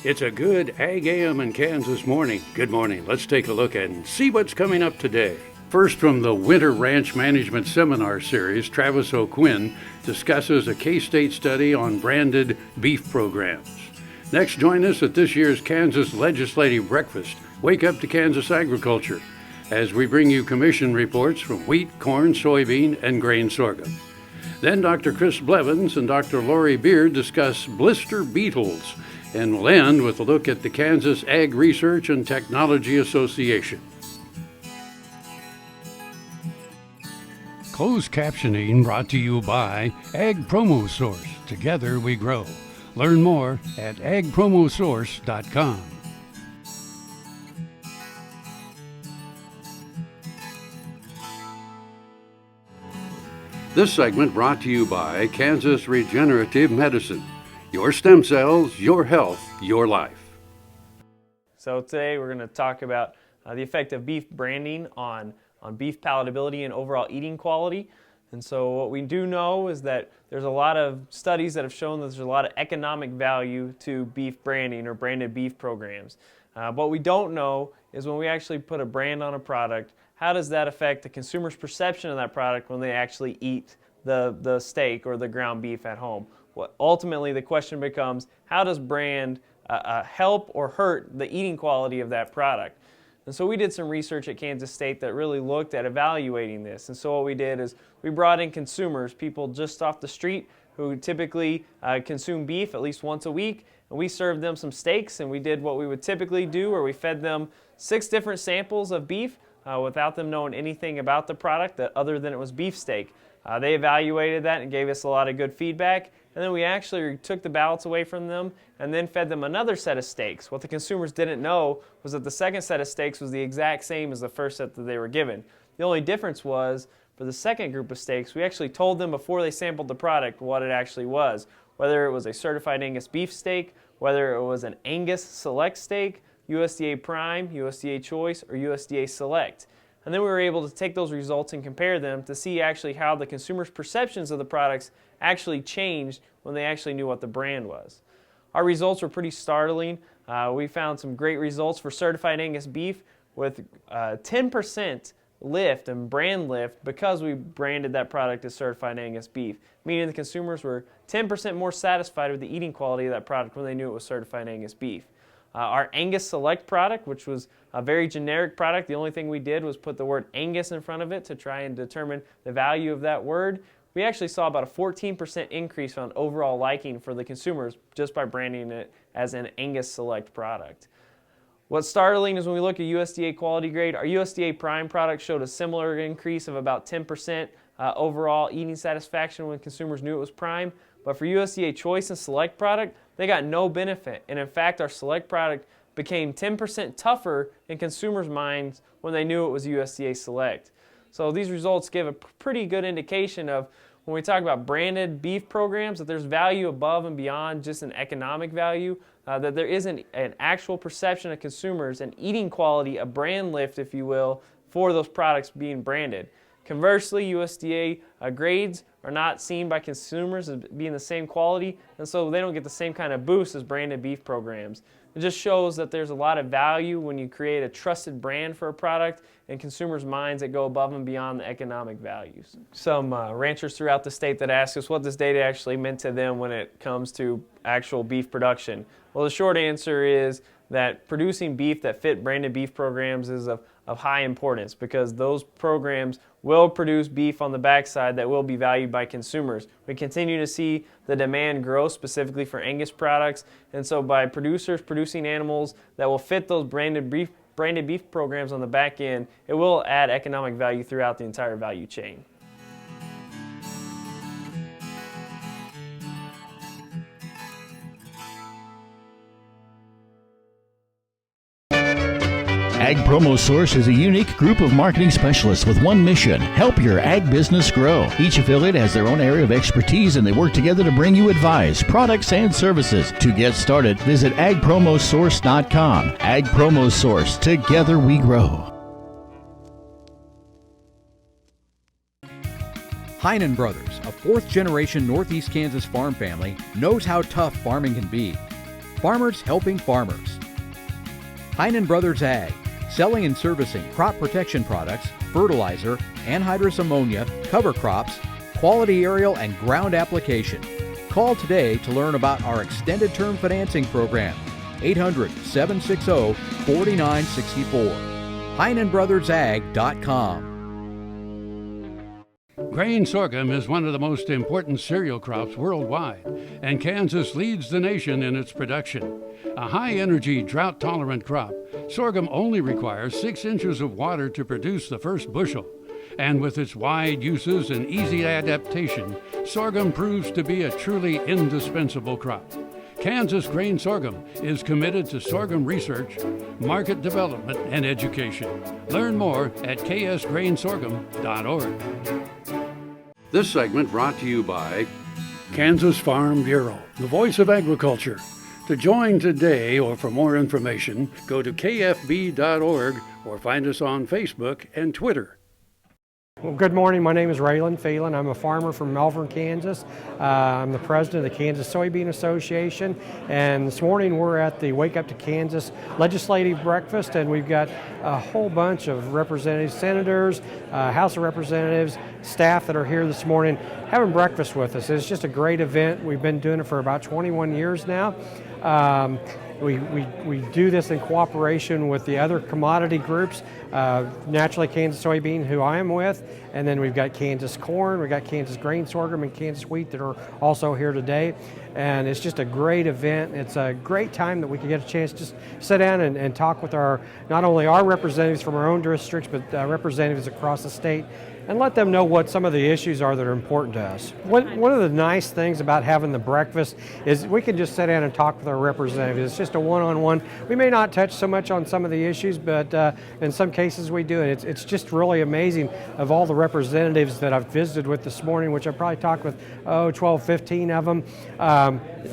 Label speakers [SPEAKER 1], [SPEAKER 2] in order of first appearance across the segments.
[SPEAKER 1] It's a good AGam in Kansas morning. Good morning. Let's take a look and see what's coming up today. First, from the Winter Ranch Management Seminar Series, Travis O'Quinn discusses a K-State study on branded beef programs. Next, join us at this year's Kansas Legislative Breakfast, Wake Up to Kansas Agriculture, as we bring you commission reports from wheat, corn, soybean, and grain sorghum. Then Dr. Chris Blevins and Dr. Laurie Beard discuss blister beetles, and we'll end with a look at the Kansas Ag Research and Technology Association. Closed captioning brought to you by Ag Promo Source. Together we grow. Learn more at agpromosource.com. This segment brought to you by Kansas Regenerative Medicine. Your stem cells, your health, your life.
[SPEAKER 2] So today we're going to talk about the effect of beef branding on beef palatability and overall eating quality. And so what we do know is that there's a lot of studies that have shown that there's a lot of economic value to beef branding or branded beef programs. What we don't know is when we actually put a brand on a product, how does that affect the consumer's perception of that product when they actually eat the steak or the ground beef at home? Ultimately, the question becomes, how does brand help or hurt the eating quality of that product? And so we did some research at Kansas State that really looked at evaluating this. And so what we did is we brought in consumers, people just off the street who typically consume beef at least once a week, and we served them some steaks, and we did what we would typically do, where we fed them 6 different samples of beef without them knowing anything about the product other than it was beef steak. They evaluated that and gave us a lot of good feedback. And then we actually took the ballots away from them and then fed them another set of steaks. What the consumers didn't know was that the second set of steaks was the exact same as the first set that they were given. The only difference was, for the second group of steaks, we actually told them before they sampled the product what it actually was. Whether it was a certified Angus beef steak, whether it was an Angus Select steak, USDA Prime, USDA Choice, or USDA Select. And then we were able to take those results and compare them to see actually how the consumer's perceptions of the products actually changed when they actually knew what the brand was. Our results were pretty startling. We found some great results for certified Angus beef with 10% lift and brand lift because we branded that product as certified Angus beef, meaning the consumers were 10% more satisfied with the eating quality of that product when they knew it was certified Angus beef. Our Angus Select product, which was a very generic product, the only thing we did was put the word Angus in front of it to try and determine the value of that word. We actually saw about a 14% increase on overall liking for the consumers just by branding it as an Angus Select product. What's startling is when we look at USDA quality grade, our USDA Prime product showed a similar increase of about 10% overall eating satisfaction when consumers knew it was Prime. But for USDA Choice and Select product, they got no benefit. And in fact, our Select product became 10% tougher in consumers' minds when they knew it was USDA Select. So these results give a pretty good indication of when we talk about branded beef programs, that there's value above and beyond just an economic value, that there is an actual perception of consumers and eating quality, a brand lift, if you will, for those products being branded. Conversely, USDA grades are not seen by consumers as being the same quality, and so they don't get the same kind of boost as branded beef programs. It just shows that there's a lot of value when you create a trusted brand for a product in consumers' minds that go above and beyond the economic values. Some ranchers throughout the state that ask us what this data actually meant to them when it comes to actual beef production. Well, the short answer is that producing beef that fit branded beef programs is of high importance, because those programs will produce beef on the backside that will be valued by consumers. We continue to see the demand grow specifically for Angus products, and so by producers producing animals that will fit those branded beef programs on the back end, it will add economic value throughout the entire value chain.
[SPEAKER 3] Ag Promo Source is a unique group of marketing specialists with one mission: help your ag business grow. Each affiliate has their own area of expertise, and they work together to bring you advice, products, and services. To get started, visit agpromosource.com. Ag Promo Source. Together we grow.
[SPEAKER 4] Heinen Brothers, a fourth-generation Northeast Kansas farm family, knows how tough farming can be. Farmers helping farmers. Heinen Brothers Ag, selling and servicing crop protection products, fertilizer, anhydrous ammonia, cover crops, quality aerial and ground application. Call today to learn about our extended term financing program. 800-760-4964. HeinenBrothersAg.com.
[SPEAKER 1] Grain sorghum is one of the most important cereal crops worldwide, and Kansas leads the nation in its production. A high-energy, drought-tolerant crop, sorghum only requires 6 inches of water to produce the first bushel. And with its wide uses and easy adaptation, sorghum proves to be a truly indispensable crop. Kansas Grain Sorghum is committed to sorghum research, market development, and education. Learn more at ksgrainsorghum.org. This segment brought to you by Kansas Farm Bureau, the voice of agriculture. To join today or for more information, go to kfb.org or find us on Facebook and Twitter.
[SPEAKER 5] Well, good morning. My name is Raylan Phelan. I'm a farmer from Melbourne, Kansas. I'm the president of the Kansas Soybean Association, and this morning we're at the Wake Up to Kansas legislative breakfast, and we've got a whole bunch of representatives, senators, House of Representatives, staff that are here this morning having breakfast with us. It's just a great event. We've been doing it for about 21 years now. We do this in cooperation with the other commodity groups, naturally Kansas soybean, who I am with, and then we've got Kansas corn, we've got Kansas grain sorghum, and Kansas wheat that are also here today. And it's just a great event. It's a great time that we can get a chance to just sit down and talk with not only our representatives from our own districts, but representatives across the state, and let them know what some of the issues are that are important to us. One of the nice things about having the breakfast is we can just sit down and talk with our representatives. It's just a one-on-one. We may not touch so much on some of the issues, but in some cases we do. And it's just really amazing of all the representatives that I've visited with this morning, which I probably talked with 12, 15 of them.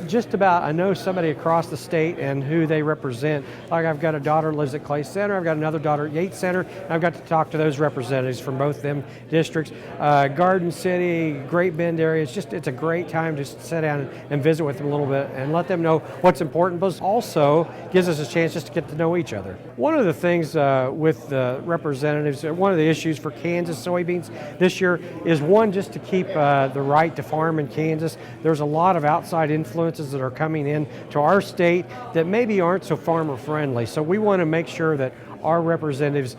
[SPEAKER 5] Just about, I know somebody across the state and who they represent. Like I've got a daughter who lives at Clay Center, I've got another daughter at Yates Center, and I've got to talk to those representatives from both them districts. Garden City, Great Bend area, it's a great time to sit down and visit with them a little bit and let them know what's important, but also gives us a chance just to get to know each other. One of the things with the representatives, one of the issues for Kansas soybeans this year is one, just to keep the right to farm in Kansas. There's a lot of outside influences that are coming in to our state that maybe aren't so farmer friendly. So we want to make sure that our representatives,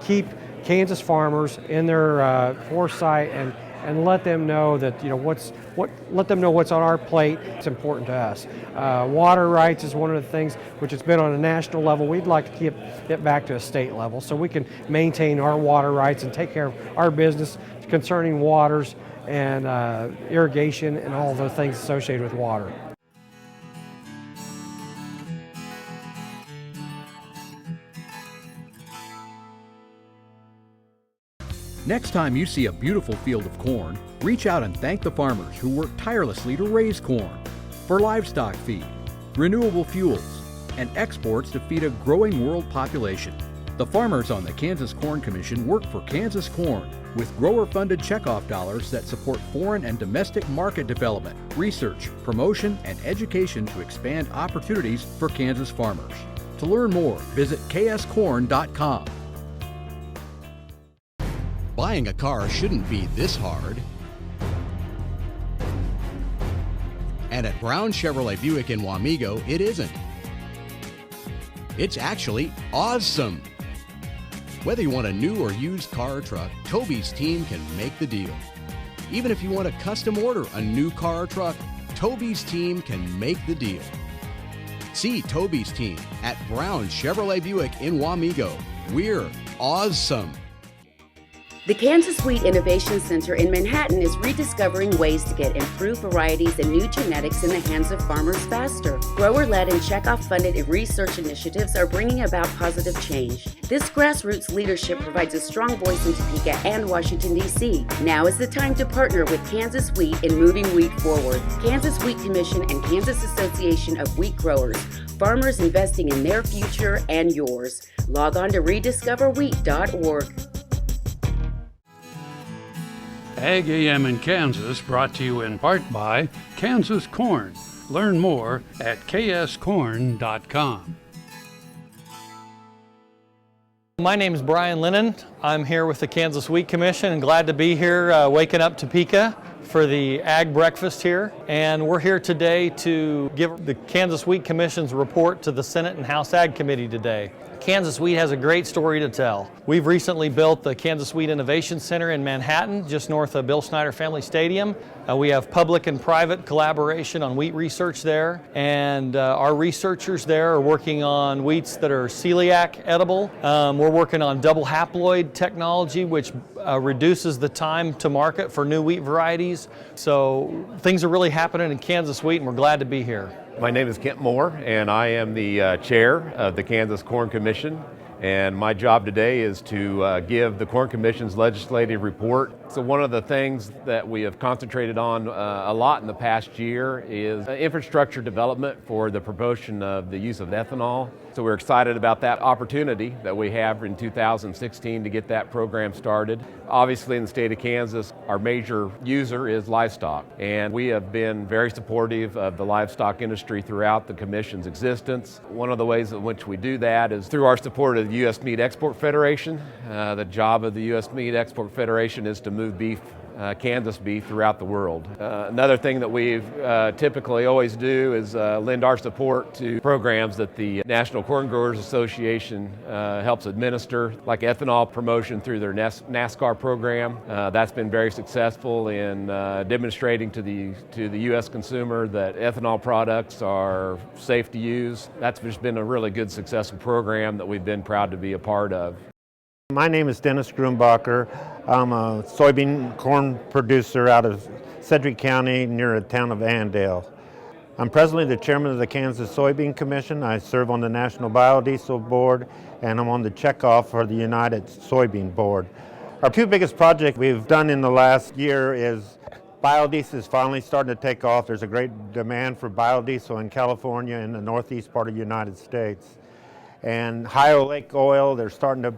[SPEAKER 5] keep Kansas farmers in their foresight and let them know that let them know what's on our plate. It's important to us. Water rights is one of the things which has been on a national level. We'd like to keep it back to a state level so we can maintain our water rights and take care of our business concerning waters and irrigation and all the things associated with water.
[SPEAKER 4] Next time you see a beautiful field of corn, reach out and thank the farmers who work tirelessly to raise corn for livestock feed, renewable fuels, and exports to feed a growing world population. The farmers on the Kansas Corn Commission work for Kansas Corn with grower-funded checkoff dollars that support foreign and domestic market development, research, promotion, and education to expand opportunities for Kansas farmers. To learn more, visit kscorn.com.
[SPEAKER 6] Buying a car shouldn't be this hard. And at Brown Chevrolet Buick in Wamego, it isn't. It's actually awesome. Whether you want a new or used car or truck, Toby's team can make the deal. Even if you want to custom order a new car or truck, Toby's team can make the deal. See Toby's team at Brown Chevrolet Buick in Wamego. We're awesome.
[SPEAKER 7] The Kansas Wheat Innovation Center in Manhattan is rediscovering ways to get improved varieties and new genetics in the hands of farmers faster. Grower-led and checkoff-funded research initiatives are bringing about positive change. This grassroots leadership provides a strong voice in Topeka and Washington, D.C. Now is the time to partner with Kansas Wheat in moving wheat forward. Kansas Wheat Commission and Kansas Association of Wheat Growers. Farmers investing in their future and yours. Log on to rediscoverwheat.org. AGam
[SPEAKER 1] in Kansas, brought to you in part by Kansas Corn, Learn more at kscorn.com.
[SPEAKER 8] My name is Brian Lennon. I'm here with the Kansas Wheat Commission and glad to be here waking up Topeka for the Ag Breakfast here. And we're here today to give the Kansas Wheat Commission's report to the Senate and House Ag Committee today. Kansas Wheat has a great story to tell. We've recently built the Kansas Wheat Innovation Center in Manhattan, just north of Bill Snyder Family Stadium. We have public and private collaboration on wheat research there, and our researchers there are working on wheats that are celiac edible. We're working on double haploid technology, which reduces the time to market for new wheat varieties. So things are really happening in Kansas Wheat, and we're glad to be here.
[SPEAKER 9] My name is Kent Moore, and I am the chair of the Kansas Corn Commission. And my job today is to give the Corn Commission's legislative report. So one of the things that we have concentrated on a lot in the past year is infrastructure development for the promotion of the use of ethanol. So we're excited about that opportunity that we have in 2016 to get that program started. Obviously in the state of Kansas, our major user is livestock, and we have been very supportive of the livestock industry throughout the Commission's existence. One of the ways in which we do that is through our support of the U.S. Meat Export Federation. The job of the U.S. Meat Export Federation is to move beef, Kansas beef, throughout the world. Another thing that we typically always do is lend our support to programs that the National Corn Growers Association helps administer, like ethanol promotion through their NASCAR program. That's been very successful in demonstrating to the U.S. consumer that ethanol products are safe to use. That's just been a really good, successful program that we've been proud to be a part of.
[SPEAKER 10] My name is Dennis Grumbacher. I'm a soybean corn producer out of Sedgwick County near the town of Andale. I'm presently the chairman of the Kansas Soybean Commission. I serve on the National Biodiesel Board, and I'm on the checkoff for the United Soybean Board. Our two biggest projects we've done in the last year is biodiesel is finally starting to take off. There's a great demand for biodiesel in California and the northeast part of the United States. And Ohio Lake oil, they're starting to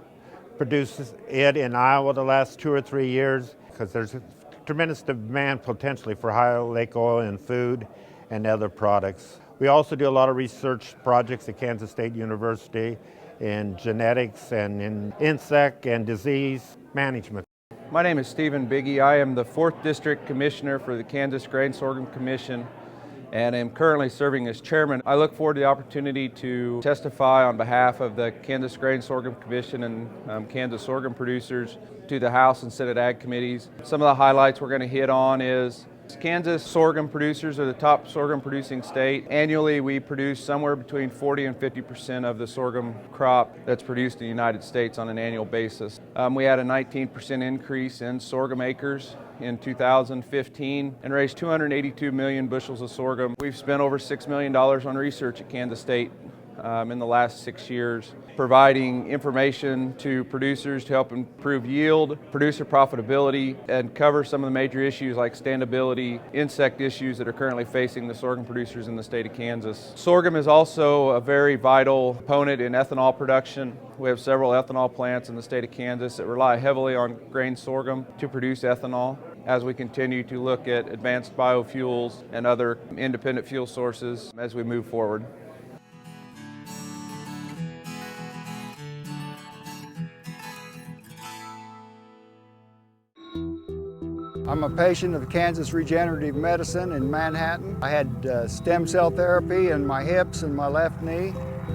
[SPEAKER 10] produce it in Iowa the last 2 or 3 years because there's a tremendous demand potentially for Ohio Lake oil in food and other products. We also do a lot of research projects at Kansas State University in genetics and in insect and disease management.
[SPEAKER 11] My name is Stephen Biggie. I am the 4th District Commissioner for the Kansas Grain Sorghum Commission and am currently serving as chairman. I look forward to the opportunity to testify on behalf of the Kansas Grain Sorghum Commission and Kansas sorghum producers to the House and Senate Ag Committees. Some of the highlights we're going to hit on is Kansas sorghum producers are the top sorghum producing state. Annually, we produce somewhere between 40 and 50% of the sorghum crop that's produced in the United States on an annual basis. We had a 19% increase in sorghum acres in 2015 and raised 282 million bushels of sorghum. We've spent over $6 million on research at Kansas State in the last 6 years, providing information to producers to help improve yield, producer profitability, and cover some of the major issues like standability, insect issues that are currently facing the sorghum producers in the state of Kansas. Sorghum is also a very vital component in ethanol production. We have several ethanol plants in the state of Kansas that rely heavily on grain sorghum to produce ethanol as we continue to look at advanced biofuels and other independent fuel sources as we move forward.
[SPEAKER 12] I'm a patient of Kansas Regenerative Medicine in Manhattan. I had stem cell therapy in my hips and my left knee.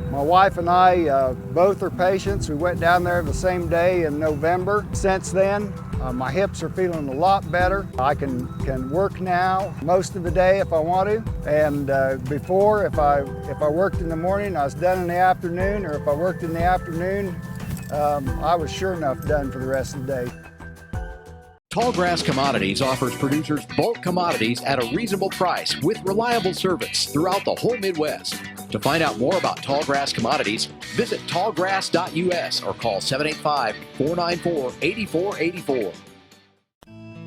[SPEAKER 12] My wife and I both are patients. We went down there the same day in November. Since then, my hips are feeling a lot better. I can work now most of the day if I want to. And before, if I worked in the morning, I was done in the afternoon, or if I worked in the afternoon, I was sure enough done for the rest of the day.
[SPEAKER 6] Tallgrass Commodities offers producers bulk commodities at a reasonable price with reliable service throughout the whole Midwest. To find out more about Tallgrass Commodities, visit tallgrass.us or call 785-494-8484.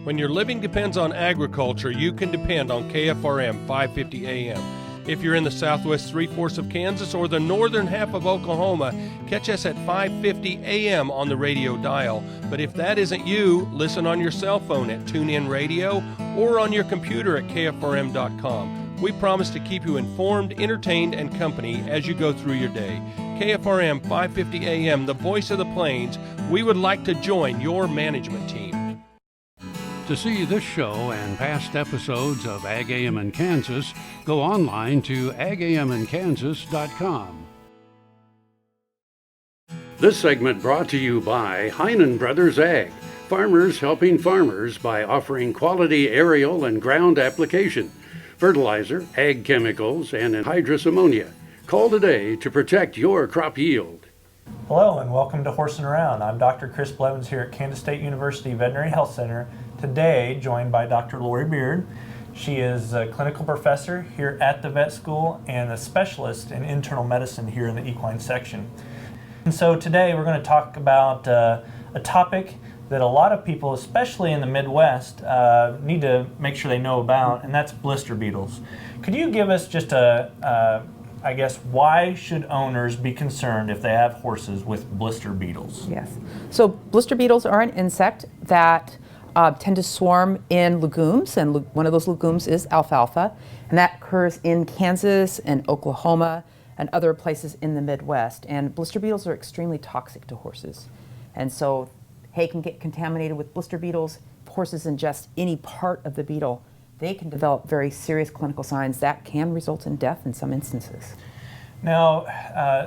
[SPEAKER 13] When your living depends on agriculture, you can depend on KFRM 550 AM. If you're in the southwest three-fourths of Kansas or the northern half of Oklahoma, catch us at 550 AM on the radio dial. But if that isn't you, listen on your cell phone at TuneIn Radio or on your computer at KFRM.com. We promise to keep you informed, entertained, and company as you go through your day. KFRM 550 AM, the voice of the plains. We would like to join your management team.
[SPEAKER 1] To see this show and past episodes of AGam in Kansas, go online to agaminkansas.com. This segment brought to you by Heinen Brothers Ag, farmers helping farmers by offering quality aerial and ground application, fertilizer, ag chemicals, and anhydrous ammonia. Call today to protect your crop yield.
[SPEAKER 2] Hello and welcome to Horsing Around. I'm Dr. Chris Blevins here at Kansas State University Veterinary Health Center. Today, joined by Dr. Laurie Beard. She is a clinical professor here at the vet school and a specialist in internal medicine here in the equine section. And so today we're going to talk about a topic that a lot of people, especially in the Midwest, need to make sure they know about, and that's blister beetles. Could you give us just I guess, why should owners be concerned if they have horses with blister beetles?
[SPEAKER 14] Yes. So blister beetles are an insect that tend to swarm in legumes, and one of those legumes is alfalfa, and that occurs in Kansas and Oklahoma and other places in the Midwest. And blister beetles are extremely toxic to horses. And so hay can get contaminated with blister beetles. If horses ingest any part of the beetle, they can develop very serious clinical signs that can result in death in some instances.
[SPEAKER 2] Now,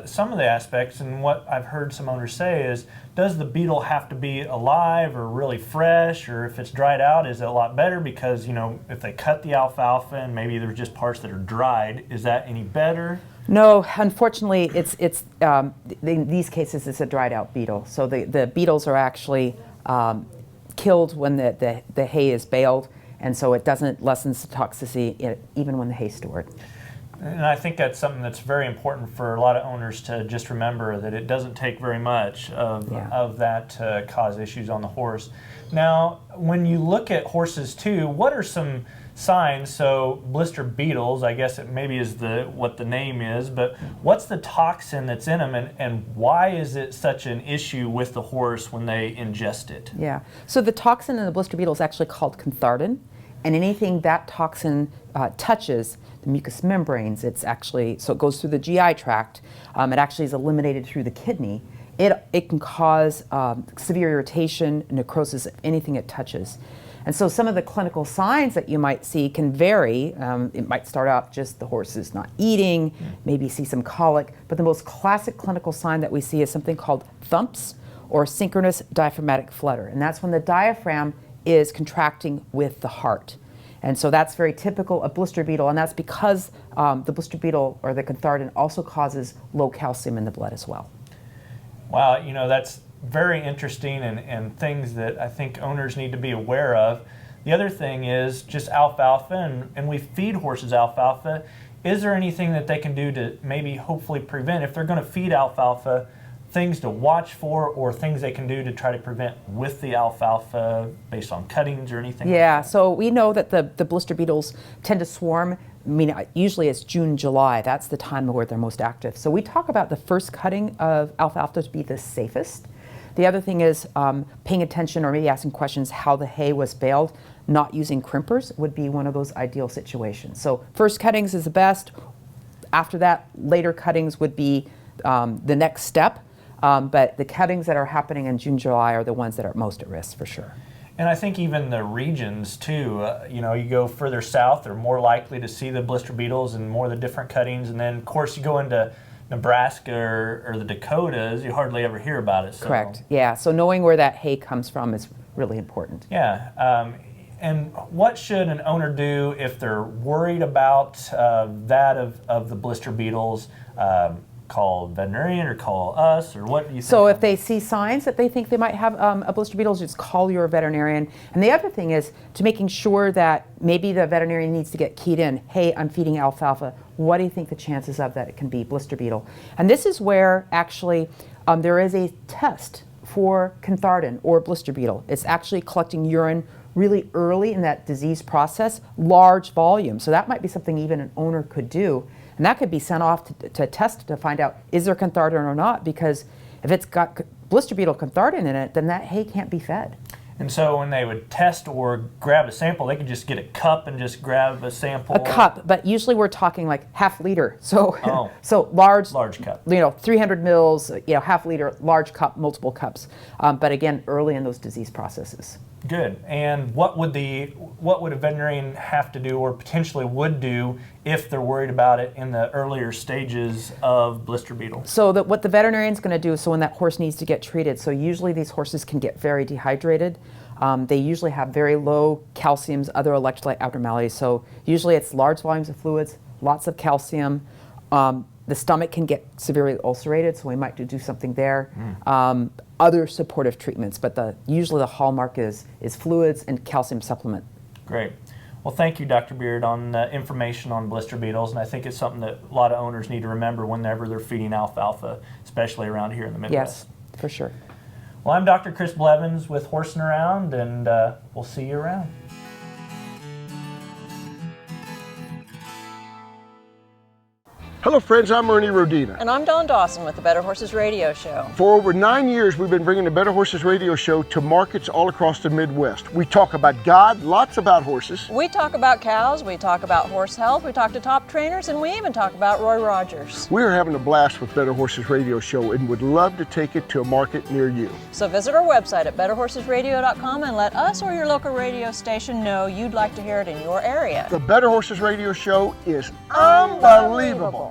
[SPEAKER 2] some of the aspects, and what I've heard some owners say is, does the beetle have to be alive or really fresh, or if it's dried out, is it a lot better? Because, you know, if they cut the alfalfa and maybe there's just parts that are dried, is that any better?
[SPEAKER 14] No, unfortunately, in these cases it's a dried out beetle. So the beetles are actually killed when the hay is baled, and so it doesn't lessen the toxicity even when the hay is stored.
[SPEAKER 2] And I think that's something that's very important for a lot of owners to just remember, that it doesn't take very much of that to cause issues on the horse. Now, when you look at horses too, what are some signs? So blister beetles, I guess it maybe is what the name is, but what's the toxin that's in them, and why is it such an issue with the horse when they ingest it?
[SPEAKER 14] Yeah, so the toxin in the blister beetle is actually called cantharidin, and anything that toxin touches, the mucous membranes, it's actually, so it goes through the GI tract, it actually is eliminated through the kidney. It can cause severe irritation, necrosis, of anything it touches. And so some of the clinical signs that you might see can vary. It might start out just the horse is not eating, maybe see some colic, but the most classic clinical sign that we see is something called thumps or synchronous diaphragmatic flutter. And that's when the diaphragm is contracting with the heart. And so that's very typical of blister beetle, and that's because the blister beetle or the cantharidin also causes low calcium in the blood as well.
[SPEAKER 2] Wow, you know, that's very interesting and things that I think owners need to be aware of. The other thing is just alfalfa, and we feed horses alfalfa. Is there anything that they can do to maybe hopefully prevent, if they're going to feed alfalfa, things to watch for or things they can do to try to prevent with the alfalfa based on cuttings or anything?
[SPEAKER 14] Yeah,
[SPEAKER 2] like that?
[SPEAKER 14] So we know that the blister beetles tend to swarm. I mean, usually it's June, July. That's the time where they're most active. So we talk about the first cutting of alfalfa to be the safest. The other thing is paying attention or maybe asking questions how the hay was baled. Not using crimpers would be one of those ideal situations. So first cuttings is the best. After that, later cuttings would be the next step. But the cuttings that are happening in June, July are the ones that are most at risk for sure.
[SPEAKER 2] And I think even the regions too, you know, you go further south, they're more likely to see the blister beetles and more of the different cuttings. And then of course you go into Nebraska or the Dakotas, you hardly ever hear about it. So.
[SPEAKER 14] Correct, yeah. So knowing where that hay comes from is really important.
[SPEAKER 2] Yeah, and what should an owner do if they're worried about that of the blister beetles? Call a veterinarian or call us, or what do you think?
[SPEAKER 14] So if they see signs that they think they might have a blister beetle, just call your veterinarian. And the other thing is to making sure that maybe the veterinarian needs to get keyed in, hey, I'm feeding alfalfa. What do you think the chances of that it can be blister beetle? And this is where actually there is a test for cantharidin or blister beetle. It's actually collecting urine really early in that disease process, large volume. So that might be something even an owner could do. And that could be sent off to test to find out, is there cantharidin or not? Because if it's got blister beetle cantharidin in it, then that hay can't be fed.
[SPEAKER 15] And so when they would test or grab a sample, they could just get a cup and just grab a sample?
[SPEAKER 14] A cup, but usually we're talking like half liter. So,
[SPEAKER 15] Oh.
[SPEAKER 14] so large
[SPEAKER 15] cup.
[SPEAKER 14] 300 mils, half liter, large cup, multiple cups. But again, early in those disease processes.
[SPEAKER 15] Good. And what would a veterinarian have to do, or potentially would do, if they're worried about it in the earlier stages of blister beetle?
[SPEAKER 14] So what the veterinarian's going to do, so when that horse needs to get treated, so usually these horses can get very dehydrated. They usually have very low calciums, other electrolyte abnormalities. So usually it's large volumes of fluids, lots of calcium. The stomach can get severely ulcerated, so we might do something there. Other supportive treatments, but usually the hallmark is fluids and calcium supplement.
[SPEAKER 15] Great. Well, thank you, Dr. Beard, on the information on blister beetles, and I think it's something that a lot of owners need to remember whenever they're feeding alfalfa, especially around here in the Midwest.
[SPEAKER 14] Yes, for sure.
[SPEAKER 15] Well, I'm Dr. Chris Blevins with Horsing Around, and we'll see you around.
[SPEAKER 16] Hello friends, I'm Ernie Rodina.
[SPEAKER 17] And I'm Dawn Dawson with the Better Horses Radio Show.
[SPEAKER 16] For over 9 years, we've been bringing the Better Horses Radio Show to markets all across the Midwest. We talk about God, lots about horses.
[SPEAKER 17] We talk about cows, we talk about horse health, we talk to top trainers, and we even talk about Roy Rogers.
[SPEAKER 16] We're having a blast with Better Horses Radio Show and would love to take it to a market near you.
[SPEAKER 17] So visit our website at betterhorsesradio.com and let us or your local radio station know you'd like to hear it in your area.
[SPEAKER 16] The Better Horses Radio Show is unbelievable.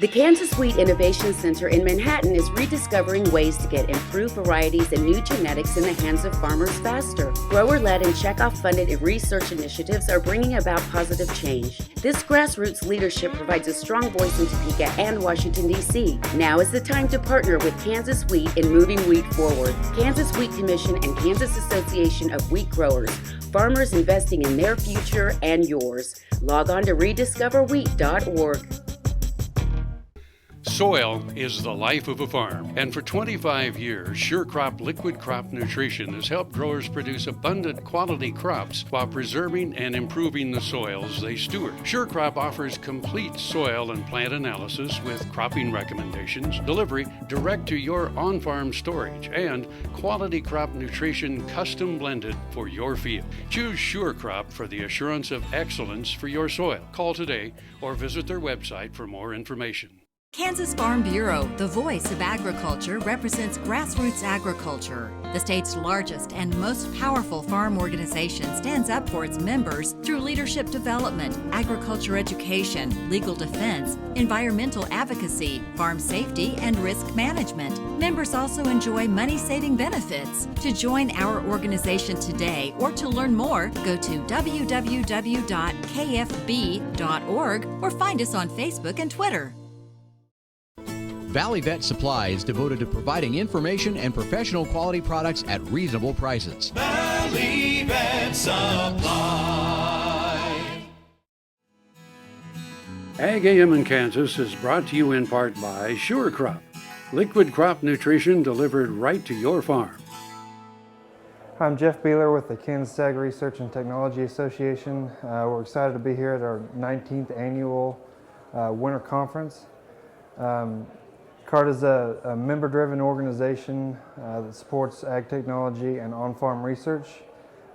[SPEAKER 7] The Kansas Wheat Innovation Center in Manhattan is rediscovering ways to get improved varieties and new genetics in the hands of farmers faster. Grower-led and checkoff-funded research initiatives are bringing about positive change. This grassroots leadership provides a strong voice in Topeka and Washington, D.C. Now is the time to partner with Kansas Wheat in moving wheat forward. Kansas Wheat Commission and Kansas Association of Wheat Growers. Farmers investing in their future and yours. Log on to rediscoverwheat.org.
[SPEAKER 1] Soil is the life of a farm, and for 25 years, SureCrop Liquid Crop Nutrition has helped growers produce abundant quality crops while preserving and improving the soils they steward. SureCrop offers complete soil and plant analysis with cropping recommendations, delivery direct to your on-farm storage, and quality crop nutrition custom blended for your field. Choose SureCrop for the assurance of excellence for your soil. Call today or visit their website for more information.
[SPEAKER 18] Kansas Farm Bureau, the voice of agriculture, represents grassroots agriculture. The state's largest and most powerful farm organization stands up for its members through leadership development, agriculture education, legal defense, environmental advocacy, farm safety, and risk management. Members also enjoy money-saving benefits. To join our organization today or to learn more, go to www.kfb.org or find us on Facebook and Twitter.
[SPEAKER 6] Valley Vet Supply is devoted to providing information and professional quality products at reasonable prices.
[SPEAKER 19] Valley Vet Supply.
[SPEAKER 1] AGam in Kansas is brought to you in part by SureCrop, liquid crop nutrition delivered right to your farm.
[SPEAKER 20] I'm Jeff Beeler with the Kansas Ag Research and Technology Association. We're excited to be here at our 19th annual winter conference. CART is a member-driven organization that supports ag technology and on-farm research.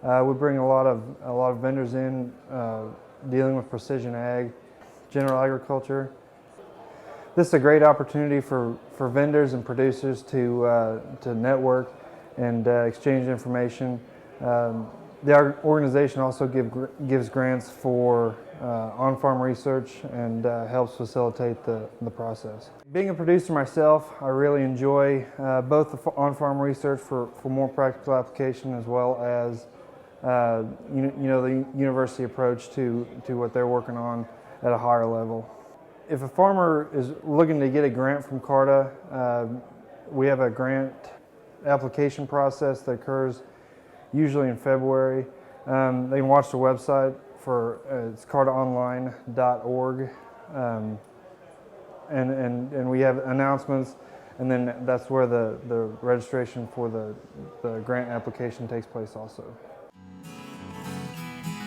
[SPEAKER 20] We bring a lot of vendors in dealing with precision ag, general agriculture. This is a great opportunity for vendors and producers to network and exchange information. The organization also gives grants for on-farm research and helps facilitate the process. Being a producer myself, I really enjoy both the on-farm research for more practical application as well as the university approach to what they're working on at a higher level. If a farmer is looking to get a grant from CARTA, we have a grant application process that occurs usually in February. They can watch the website for it's cartaonline.org, and we have announcements, and then that's where the registration for the grant application takes place also.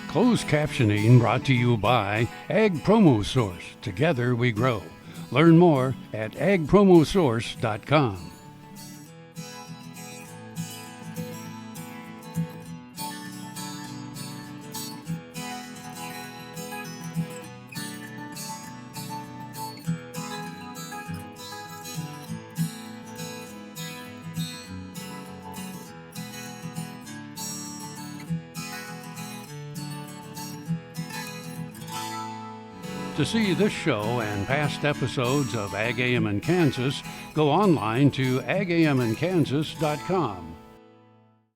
[SPEAKER 1] Closed captioning brought to you by Ag Promo Source. Together we grow. Learn more at agpromosource.com. To see this show and past episodes of AGam in Kansas, go online to agaminkansas.com.